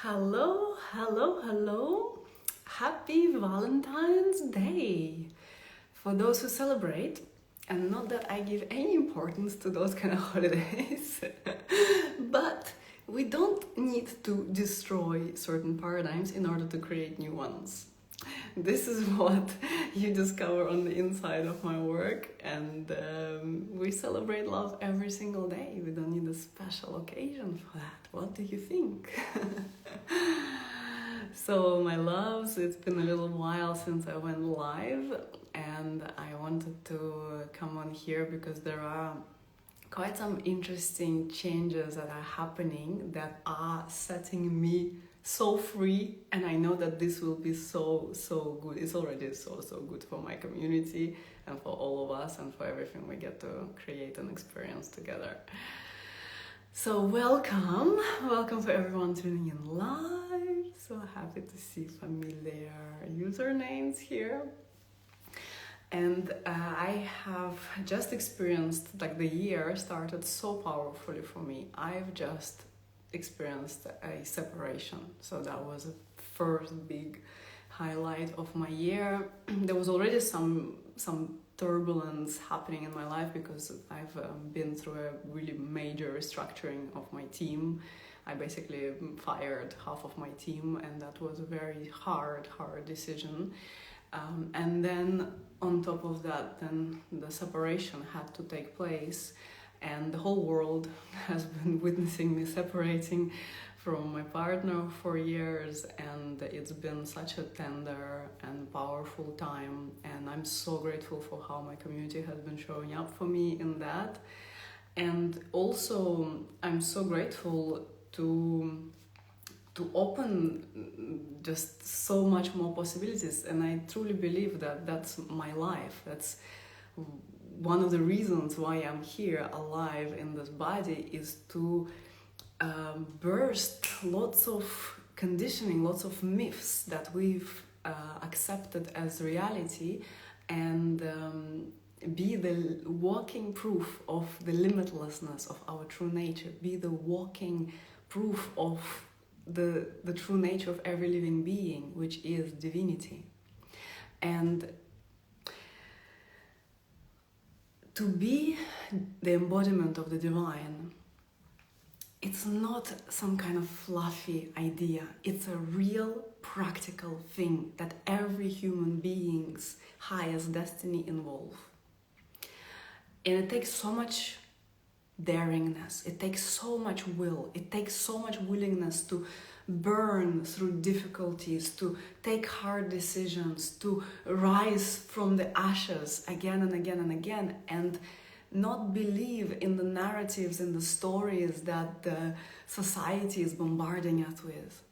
Hello, hello, hello. Happy Valentine's Day. For those who celebrate, and not that I give any importance to those kind of holidays, but we don't need to destroy certain paradigms in order to create new ones. This is what you discover on the inside of my work, and we celebrate love every single day. We don't need a special occasion for that. What do you think? So, my loves, it's been a little while since I went live, and I wanted to come on here because there are quite some interesting changes that are happening that are setting me so free, and I know that this will be so good. It's already so good for my community and for all of us and for everything we get to create and experience together. So welcome for everyone tuning in live. So happy to see familiar usernames here. And I have just experienced, like, the year started so powerfully for me. I've just experienced a separation. So that was the first big highlight of my year. There was already some turbulence happening in my life because I've been through a really major restructuring of my team. I basically fired half of my team, and that was a very hard decision. And then on top of that, then the separation had to take place, and the whole world has been witnessing me separating from my partner for years, and it's been such a tender and powerful time, and I'm so grateful for how my community has been showing up for me in that. And also I'm so grateful to open just so much more possibilities, and I truly believe that that's my life. That's one of the reasons why I'm here alive in this body, is to burst lots of conditioning, lots of myths that we've accepted as reality, and be the walking proof of the limitlessness of our true nature, be the walking proof of the true nature of every living being, which is divinity. And to be the embodiment of the divine, it's not some kind of fluffy idea. It's a real practical thing that every human being's highest destiny involves. And it takes so much daringness, it takes so much will, it takes so much willingness to burn through difficulties, to take hard decisions, to rise from the ashes again and again and again, and not believe in the narratives and the stories that the society is bombarding us with.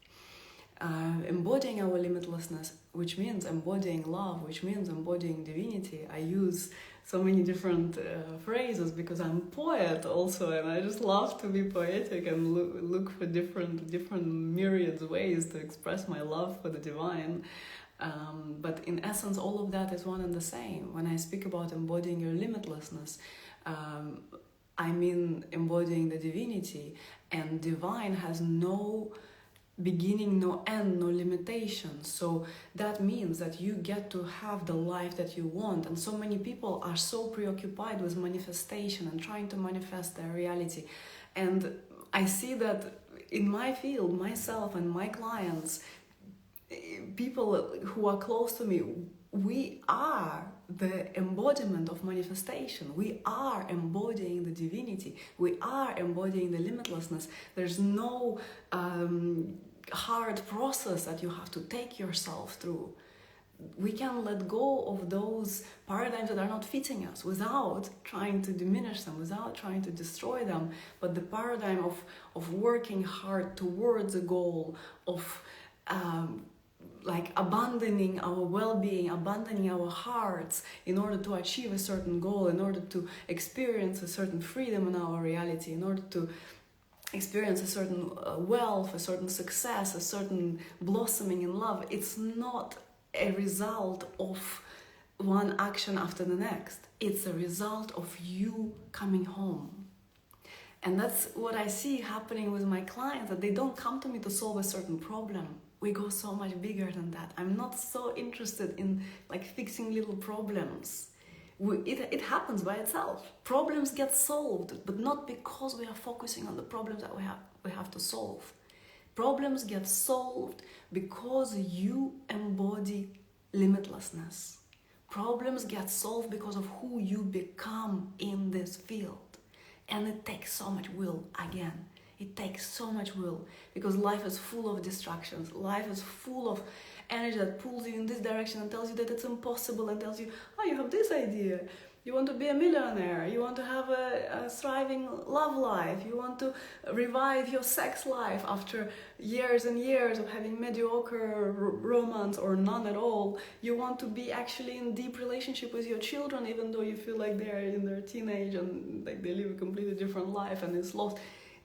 Embodying our limitlessness, which means embodying love, which means embodying divinity. I use so many different phrases because I'm a poet also, and I just love to be poetic and look for different myriads ways to express my love for the divine. But in essence, all of that is one and the same. When I speak about embodying your limitlessness, I mean embodying the divinity, and divine has no beginning, no end, no limitations. So that means that you get to have the life that you want. And so many people are so preoccupied with manifestation and trying to manifest their reality. And I see that in my field, myself and my clients, people who are close to me, we are the embodiment of manifestation. We are embodying the divinity. We are embodying the limitlessness. There's no hard process that you have to take yourself through. We can let go of those paradigms that are not fitting us without trying to diminish them, without trying to destroy them. But the paradigm of working hard towards a goal, of like abandoning our well-being, abandoning our hearts in order to achieve a certain goal, in order to experience a certain freedom in our reality, in order to experience a certain wealth, a certain success, a certain blossoming in love. It's not a result of one action after the next. It's a result of you coming home. And that's what I see happening with my clients, that they don't come to me to solve a certain problem. We go so much bigger than that. I'm not so interested in like fixing little problems. It happens by itself. Problems get solved, but not because we are focusing on the problems that we have to solve. Problems get solved because you embody limitlessness. Problems get solved because of who you become in this field. And it takes so much will, again. It takes so much will, because life is full of distractions. Life is full of energy that pulls you in this direction and tells you that it's impossible, and tells you, oh, you have this idea. You want to be a millionaire. You want to have a thriving love life. You want to revive your sex life after years and years of having mediocre romance or none at all. You want to be actually in deep relationship with your children, even though you feel like they're in their teenage and like they live a completely different life and it's lost.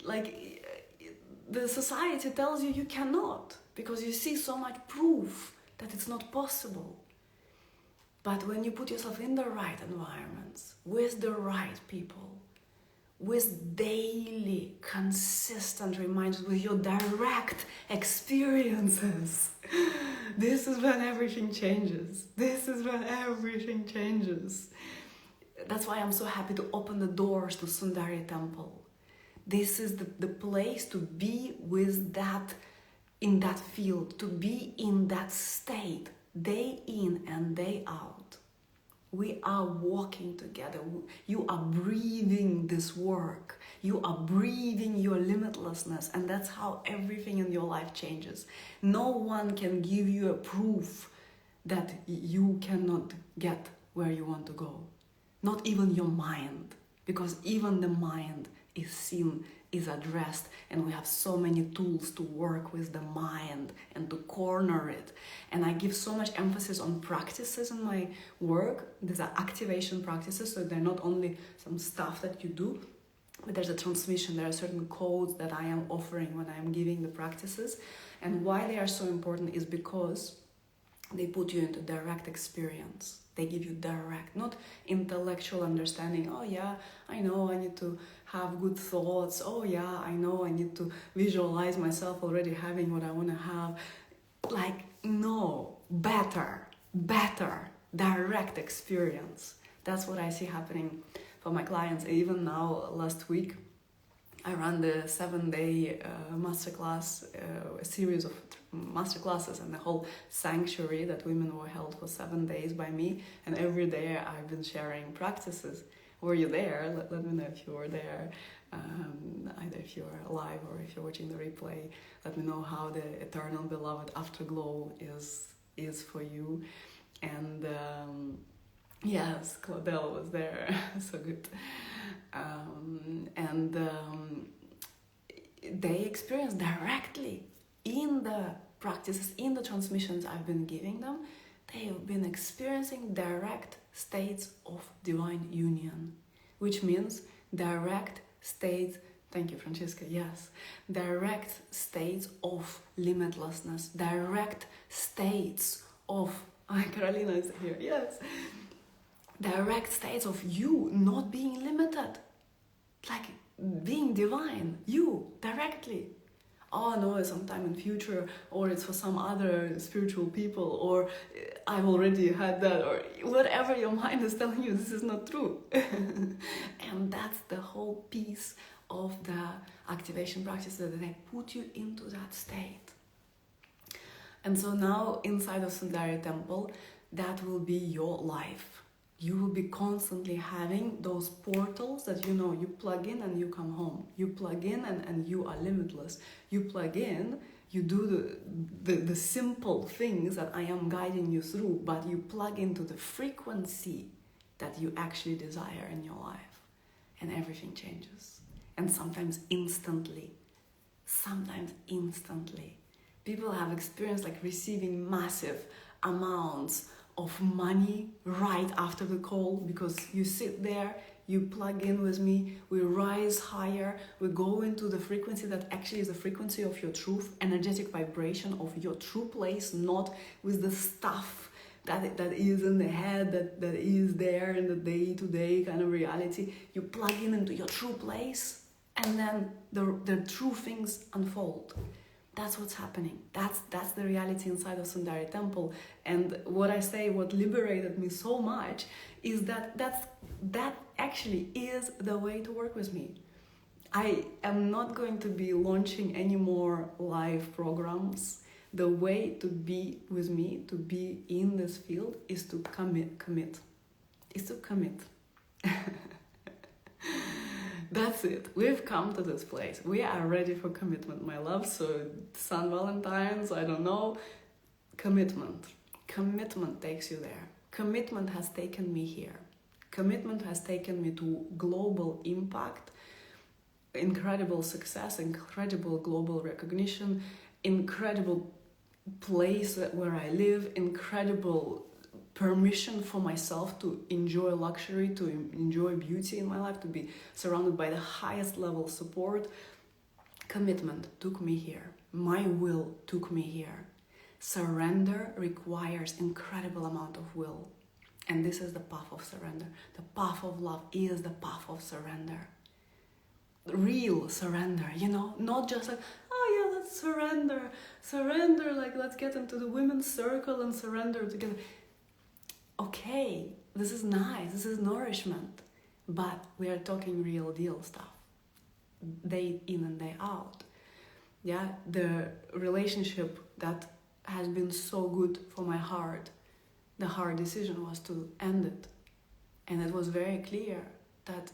Like, the society tells you cannot, because you see so much proof that it's not possible. But when you put yourself in the right environments, with the right people, with daily, consistent reminders, with your direct experiences, this is when everything changes. This is when everything changes. That's why I'm so happy to open the doors to Sundari Temple. This is the place to be with that, in that field, to be in that state, day in and day out. We are walking together. You are breathing this work. You are breathing your limitlessness, and that's how everything in your life changes. No one can give you a proof that you cannot get where you want to go. Not even your mind, because even the mind is seen, is addressed, and we have so many tools to work with the mind and to corner it. And I give so much emphasis on practices in my work. These are activation practices, so they're not only some stuff that you do, but there's a transmission. There are certain codes that I am offering when I am giving the practices. And why they are so important is because they put you into direct experience. They give you direct, not intellectual understanding. Oh yeah, I know I need to have good thoughts. Oh yeah, I know I need to visualize myself already having what I want to have. Like, no, better, direct experience. That's what I see happening for my clients. Even now, last week, I ran the 7-day masterclass, a series of masterclasses, and the whole sanctuary that women were held for 7 days by me. And every day I've been sharing practices. Were you there? Let me know if you were there. Either if you're alive or if you're watching the replay. Let me know how the eternal beloved afterglow is for you. And yes, Claudel was there. So good. They experience directly in the practices, in the transmissions I've been giving them, they have been experiencing direct states of divine union, which means direct states, thank you, Francesca, yes, direct states of limitlessness, direct states of, Carolina is here, yes, direct states of you not being limited, like being divine, you, directly. Oh no, it's sometime in future, or it's for some other spiritual people, or I've already had that, or whatever your mind is telling you, this is not true. And that's the whole piece of the activation practice, that they put you into that state. And so now inside of Sundari Temple, that will be your life. You will be constantly having those portals that you plug in and you come home. You plug in and you are limitless. You plug in, you do the simple things that I am guiding you through, but you plug into the frequency that you actually desire in your life. And everything changes. And sometimes instantly. People have experienced like receiving massive amounts of money right after the call, because you sit there, you plug in with me, we rise higher, we go into the frequency that actually is the frequency of your truth, energetic vibration of your true place, not with the stuff that is in the head, that is there in the day-to-day kind of reality. You plug in into your true place, And then the true things unfold. That's what's happening. That's the reality inside of Sundari Temple. And what I say, what liberated me so much, is that actually is the way to work with me. I am not going to be launching any more live programs. The way to be with me, to be in this field, is to commit. Is to commit. That's it. We've come to this place. We are ready for commitment, my love. So San Valentine's, I don't know. Commitment. Commitment takes you there. Commitment has taken me here. Commitment has taken me to global impact, incredible success, incredible global recognition, incredible place where I live, incredible permission for myself to enjoy luxury, to enjoy beauty in my life, to be surrounded by the highest level support. Commitment took me here. My will took me here. Surrender requires incredible amount of will. And this is the path of surrender. The path of love is the path of surrender. Real surrender, not just like, oh yeah, let's surrender, like let's get into the women's circle and surrender together. Okay, this is nice, this is nourishment, but we are talking real deal stuff, day in and day out. Yeah, the relationship that has been so good for my heart, the hard decision was to end it. And it was very clear that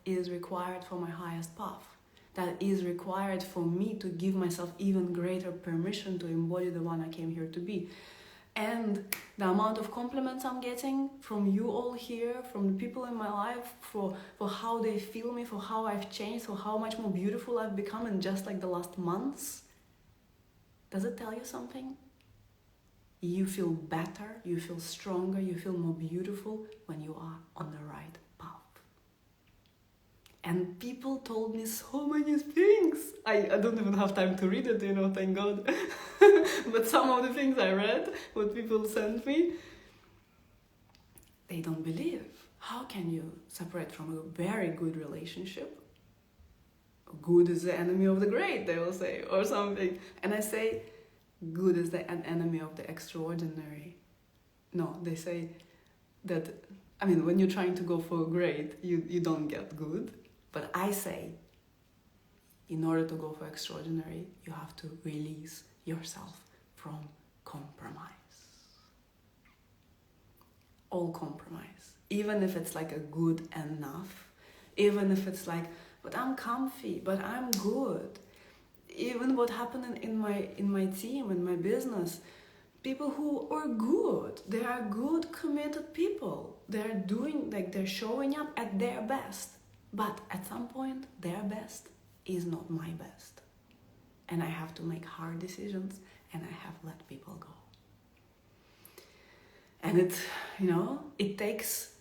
is required for my highest path. That is required for me to give myself even greater permission to embody the one I came here to be. And the amount of compliments I'm getting from you all here, from the people in my life, for how they feel me, for how I've changed, for how much more beautiful I've become in just like the last months. Does it tell you something? You feel better, you feel stronger, you feel more beautiful when you are on the right path. And people told me so many things. I don't even have time to read it, thank God. But some of the things I read, what people sent me, they don't believe. How can you separate from a very good relationship? Good is the enemy of the great, they will say, or something. And I say, good is an enemy of the extraordinary. No, they say that, when you're trying to go for great, you don't get good. But I say, in order to go for extraordinary, you have to release yourself from compromise. All compromise. Even if it's like a good enough, even if it's like, but I'm comfy, but I'm good. Even what happened in my team, in my business, people who are good, they are good, committed people. They're they're showing up at their best. But at some point, their best is not my best. And I have to make hard decisions, and I have to let people go. And it takes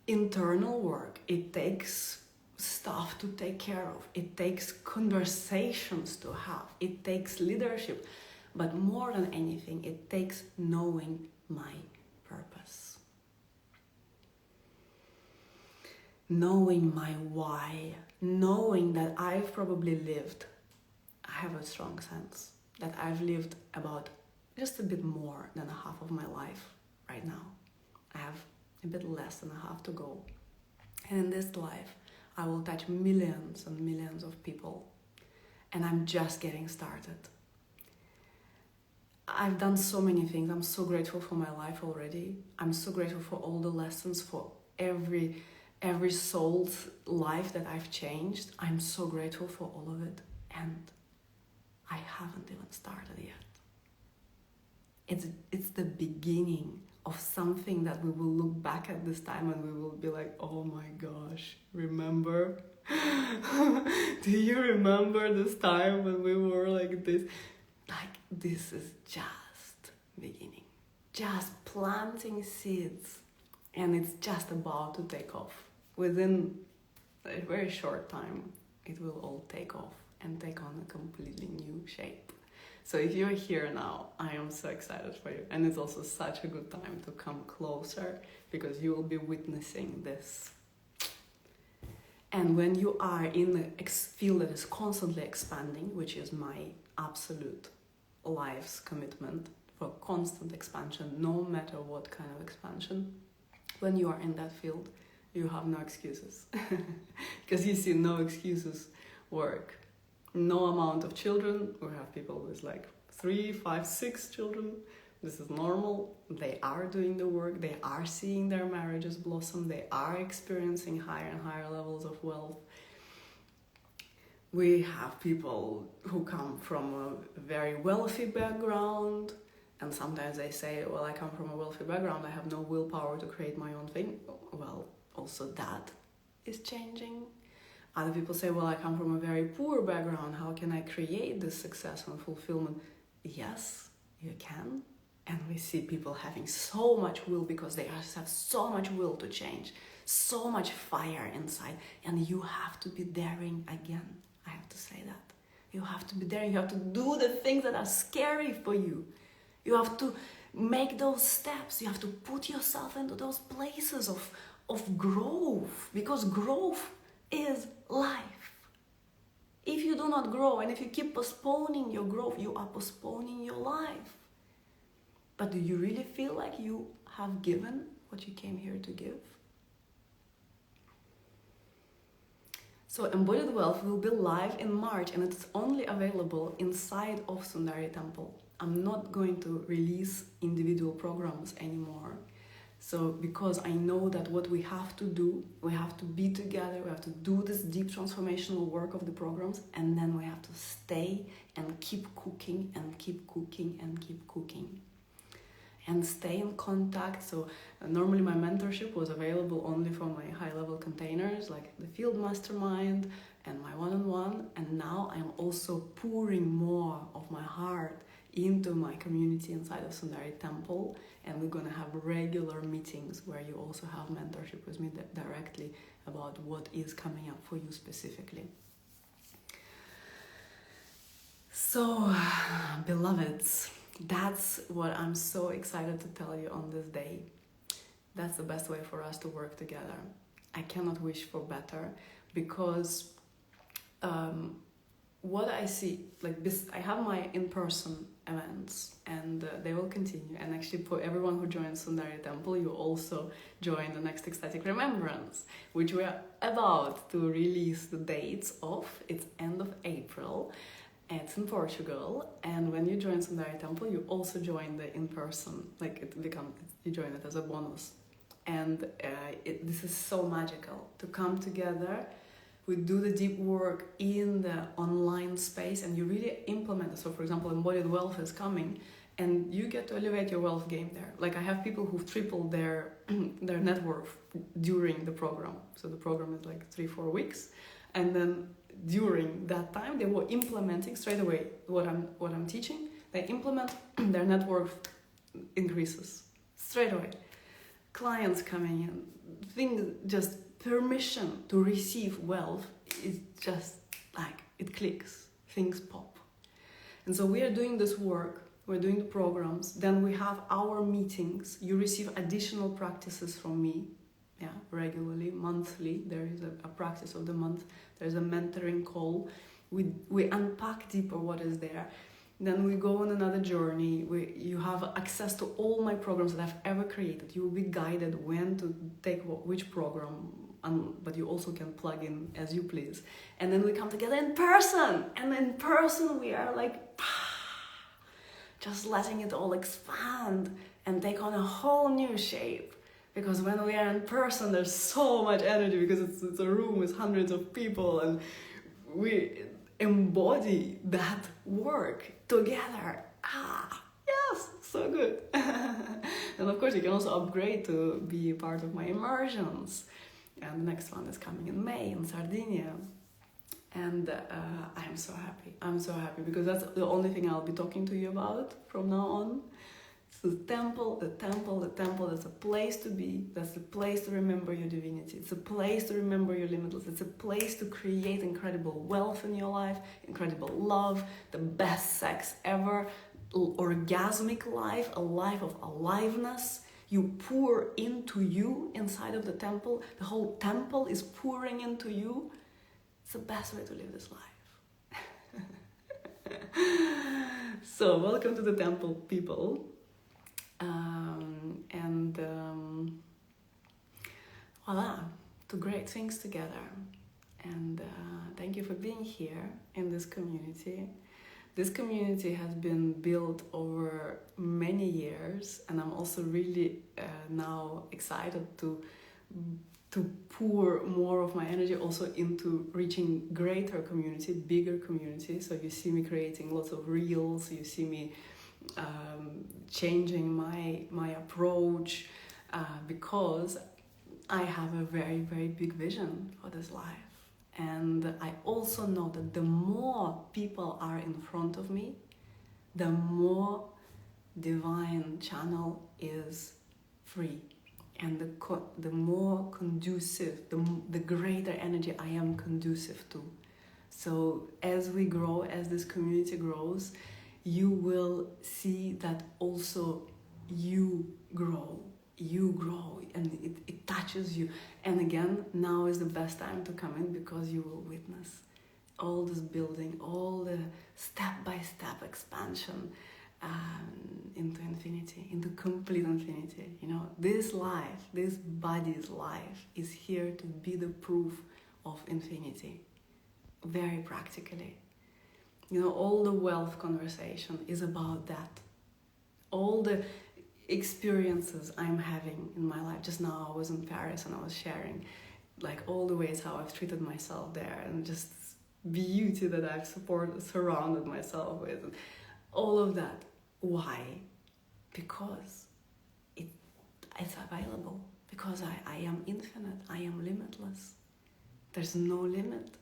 internal work. It takes stuff to take care of. It takes conversations to have. It takes leadership. But more than anything, it takes knowing my purpose. Knowing my why, knowing that I've probably lived, I have a strong sense that I've lived about just a bit more than a half of my life right now. I have a bit less than a half to go. And in this life, I will touch millions and millions of people. And I'm just getting started. I've done so many things. I'm so grateful for my life already. I'm so grateful for all the lessons, for every soul's life that I've changed. I'm so grateful for all of it. And I haven't even started yet. It's the beginning of something that we will look back at this time and we will be like, oh my gosh, remember? Do you remember this time when we were like this? Like, this is just beginning. Just planting seeds. And it's just about to take off. Within a very short time, it will all take off and take on a completely new shape. So if you're here now, I am so excited for you. And it's also such a good time to come closer because you will be witnessing this. And when you are in a field that is constantly expanding, which is my absolute life's commitment for constant expansion, no matter what kind of expansion, when you are in that field, you have no excuses. Because you see, no excuses work. No amount of children, we have people with like 3, 5, 6 children. This is normal. They are doing the work. They are seeing their marriages blossom. They are experiencing higher and higher levels of wealth. We have people who come from a very wealthy background, and sometimes they say, well, I come from a wealthy background, I have no willpower to create my own thing. Well, also that is changing. Other people say, well, I come from a very poor background, how can I create this success and fulfillment? Yes, you can. And we see people having so much will because they have so much will to change, so much fire inside, and you have to be daring again. I have to say that. You have to be daring. You have to do the things that are scary for you. You have to make those steps. You have to put yourself into those places of growth, because growth is life. If you do not grow and if you keep postponing your growth, you are postponing your life. But do you really feel like you have given what you came here to give? So Embodied Wealth will be live in March, and it's only available inside of Sundari Temple. I'm not going to release individual programs anymore. So because I know that what we have to do, we have to be together, we have to do this deep transformational work of the programs, and then we have to stay and keep cooking and keep cooking and keep cooking. And stay in contact. So normally my mentorship was available only for my high-level containers, like the Field Mastermind and my one-on-one. And now I'm also pouring more of my heart into my community inside of Sundari Temple. And we're going to have regular meetings where you also have mentorship with me directly about what is coming up for you specifically. So, beloveds, that's what I'm so excited to tell you on this day. That's the best way for us to work together. I cannot wish for better, because what I see, like this, I have my in-person events, and they will continue. And actually, for everyone who joins Sundari Temple, you also join the next Ecstatic Remembrance, which we are about to release the dates of. It's end of April. It's in Portugal, and when you join Sundari Temple, you also join the in-person, you join it as a bonus. And this is so magical to come together. We do the deep work in the online space, and you really implement it. So, for example, Embodied Wealth is coming, and you get to elevate your wealth game there. Like, I have people who've tripled their net worth during the program. So the program is like 3-4 weeks, and then during that time, they were implementing straight away what I'm teaching. They implement, their net worth increases straight away. Clients coming in, things, just permission to receive wealth is just like, it clicks, things pop. And so we are doing this work, we're doing the programs, then we have our meetings. You receive additional practices from me, regularly, monthly. There is a practice of the month. There's a mentoring call. We unpack deeper what is there. Then we go on another journey. You have access to all my programs that I've ever created. You will be guided when to take which program, but you also can plug in as you please. And then we come together in person. And in person we are like, just letting it all expand and take on a whole new shape. Because when we are in person, there's so much energy, because it's a room with hundreds of people, and we embody that work together. Yes, so good. And of course, you can also upgrade to be part of my immersions. And the next one is coming in May in Sardinia. And I'm so happy. I'm so happy, because that's the only thing I'll be talking to you about from now on. So the temple, that's a place to be. That's the place to remember your divinity. It's a place to remember your limitless. It's a place to create incredible wealth in your life, incredible love, the best sex ever, orgasmic life, a life of aliveness. You pour into you inside of the temple. The whole temple is pouring into you. It's the best way to live this life. So, welcome to the temple, people. Voila, to great things together. And thank you for being here in this community. This community has been built over many years, and I'm also really now excited to pour more of my energy also into reaching greater community, bigger community. So you see me creating lots of reels, you see me changing my approach because I have a very, very big vision for this life. And I also know that the more people are in front of me, the more divine channel is free. And the more conducive, the greater energy I am conducive to. So as we grow, as this community grows, you will see that also you grow, and it touches you. And again, now is the best time to come in because you will witness all this building, all the step-by-step expansion into infinity, into complete infinity. You know, this life, this body's life is here to be the proof of infinity, very practically. You know, all the wealth conversation is about that. All the experiences I'm having in my life. Just now I was in Paris and I was sharing like all the ways how I've treated myself there, and just beauty that I've surrounded myself with, and all of that. Why? Because it's available. Because I am infinite. I am limitless. There's no limit.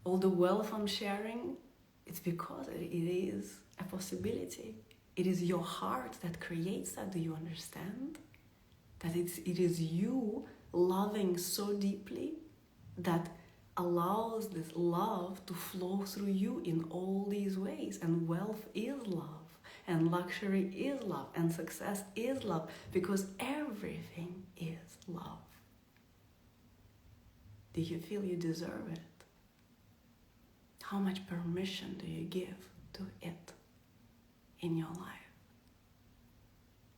All the wealth I'm sharing, it's because it is a possibility. It is your heart that creates that. Do you understand? That it is you loving so deeply that allows this love to flow through you in all these ways. And wealth is love. And luxury is love. And success is love. Because everything is love. Do you feel you deserve it? How much permission do you give to it in your life?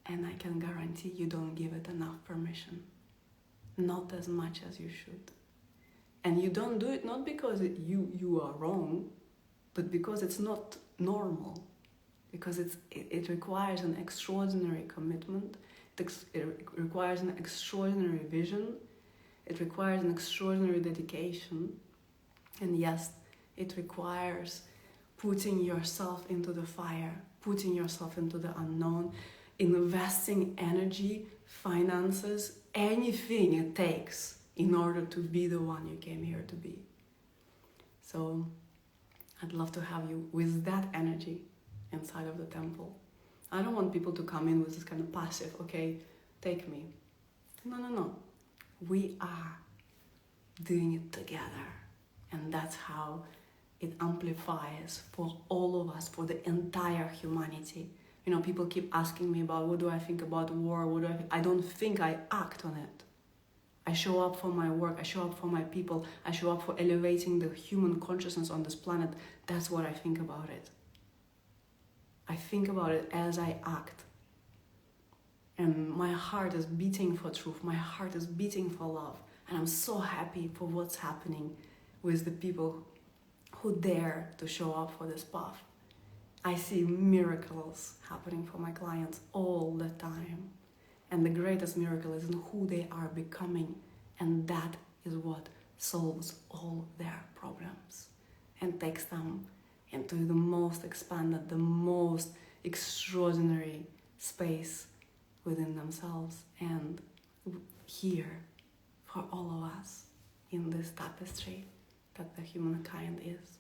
And I can guarantee you don't give it enough permission. Not as much as you should. And you don't do it not because you are wrong, but because it's not normal. Because it requires an extraordinary commitment. It requires an extraordinary vision. It requires an extraordinary dedication. And yes, it requires putting yourself into the fire, putting yourself into the unknown, investing energy, finances, anything it takes in order to be the one you came here to be. So I'd love to have you with that energy inside of the temple. I don't want people to come in with this kind of passive, okay, take me. No. We are doing it together. And that's how it amplifies for all of us, for the entire humanity. You know, people keep asking me about what do I think about war, I don't think, I act on it. I show up for my work, I show up for my people, I show up for elevating the human consciousness on this planet. That's what I think about it. I think about it as I act. And my heart is beating for truth, my heart is beating for love. And I'm so happy for what's happening with the people who dare to show up for this path. I see miracles happening for my clients all the time. And the greatest miracle is in who they are becoming. And that is what solves all their problems and takes them into the most expanded, the most extraordinary space within themselves and here for all of us in this tapestry that the humankind is.